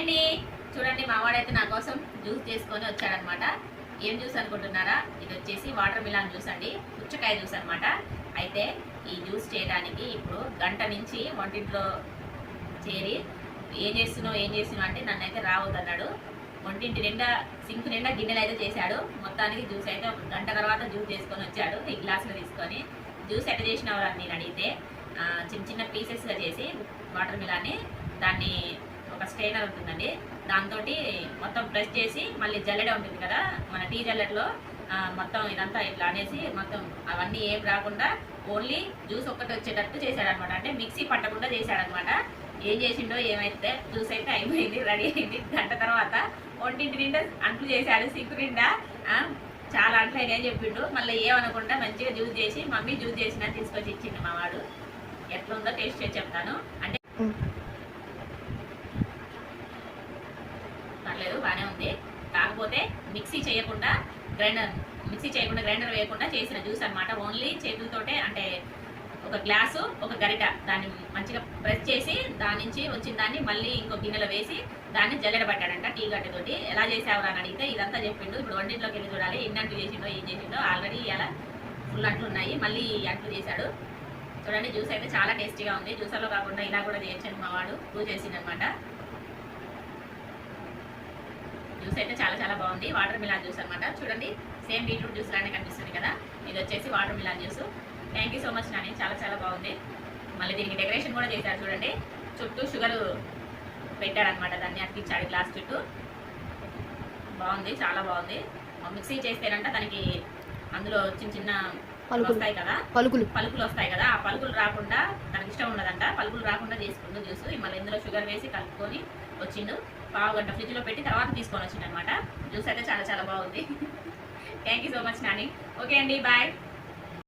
అండి, చూడండి మా వాడైతే నా కోసం జ్యూస్ చేసుకొని వచ్చాడనమాట. ఏం జ్యూస్ అనుకుంటున్నారా? ఇది వచ్చేసి వాటర్ మిలాన్ జ్యూస్ అండి, పుచ్చకాయ జ్యూస్ అనమాట. అయితే ఈ జ్యూస్ చేయడానికి ఇప్పుడు గంట నుంచి వంటింట్లో చేరి ఏం చేస్తున్నావు అంటే నన్ను అయితే రావద్దన్నాడు. వంటింటి నిండా సింక్ నిండా గిన్నెలు అయితే చేశాడు. మొత్తానికి జ్యూస్ అయితే ఒక గంట తర్వాత జ్యూస్ చేసుకొని వచ్చాడు. ఈ గ్లాసులో తీసుకొని జ్యూస్ ఎట్లా చేసినావు అని నేను అడిగితే చిన్న చిన్న పీసెస్గా చేసి వాటర్ మిలాన్ని దాన్ని ఒక స్ట్రైనర్ ఉంటుందండి, దాంతో మొత్తం ప్రెస్ చేసి మళ్ళీ జల్లెడ ఉంటుంది కదా మన టీ జల్లెడలో మొత్తం ఇదంతా ఇట్లా అనేసి మొత్తం అవన్నీ ఏం రాకుండా ఓన్లీ జ్యూస్ ఒక్కటి వచ్చేటట్టు చేశాడనమాట. అంటే మిక్సీ పట్టకుండా చేశాడనమాట. ఏం చేసిండో ఏమైతే జ్యూస్ అయితే అయిపోయింది, రెడీ అయింది. గంట తర్వాత ఒంటింటి నిండా అంట్లు చేశాడు, సింకు నిండా చాలా అంట్లు అయినాయని చెప్పిండు. మళ్ళీ ఏమనకుండా మంచిగా జ్యూస్ చేసి మమ్మీ జ్యూస్ చేసిన తీసుకొచ్చి ఇచ్చిండు మా వాడు. ఎట్లుందో టేస్ట్ చేసి చెప్తాను. అంటే పర్లేదు, బాగానే ఉంది. కాకపోతే మిక్సీ చేయకుండా గ్రైండర్ వేయకుండా చేసిన జ్యూస్ అనమాట. ఓన్లీ చేతులతోటే, అంటే ఒక గ్లాసు ఒక గరిట దాన్ని మంచిగా ప్రెస్ చేసి దాని నుంచి వచ్చిన దాన్ని మళ్ళీ ఇంకో గిన్నెలో వేసి దాన్ని జల్లెడ పట్టాడంట టీ గడ్డతోటి. ఎలా చేసావురా అని అడిగితే ఇదంతా చెప్పిండు. ఇప్పుడు వంటింట్లోకి వెళ్ళి చూడాలి ఎన్ని అంట్లు చేసిండో ఏం చేసిండో. ఆల్రెడీ ఇలా ఫుల్ అంట్లు ఉన్నాయి, మళ్ళీ అంట్లు చేశాడు. చూడండి, జ్యూస్ అయితే చాలా టేస్టీగా ఉంది. జ్యూసర్లో కాకుండా ఇలా కూడా చేయొచ్చని మా వాడు ప్రూవ్ చేసిందనమాట. జ్యూస్ అయితే చాలా చాలా బాగుంది. వాటర్ మిలాన్ జ్యూస్ అనమాట. చూడండి, సేమ్ బీట్రూట్ జ్యూస్ లానే కనిపిస్తుంది కదా. ఇది వచ్చేసి watermelon juice. Thank you so much Nani, చాలా చాలా బాగుంది. మళ్ళీ దీనికి డెకరేషన్ కూడా చేశారు. చూడండి, చుట్టూ షుగర్ పెట్టాడనమాట, దాన్ని అతికించాడు గ్లాస్ చుట్టూ. బాగుంది, చాలా బాగుంది. మిక్సీ చేస్తేనంట దానికి అందులో చిన్న చిన్న వస్తాయి కదా, పలుకులు వస్తాయి కదా, ఆ పలుకులు రాకుండా తనకి ఇష్టం ఉండదంట. పలుకులు రాకుండా చేసుకుంటూ జ్యూస్ మళ్ళీ ఇందులో షుగర్ వేసి కలుపుకొని వచ్చిండు. పావు గంట ఫ్రిడ్జ్లో పెట్టి తర్వాత తీసుకొని వచ్చిండు అనమాట. జ్యూస్ అయితే చాలా చాలా బాగుంది. Thank you so much Nani. Okay అండి, బాయ్.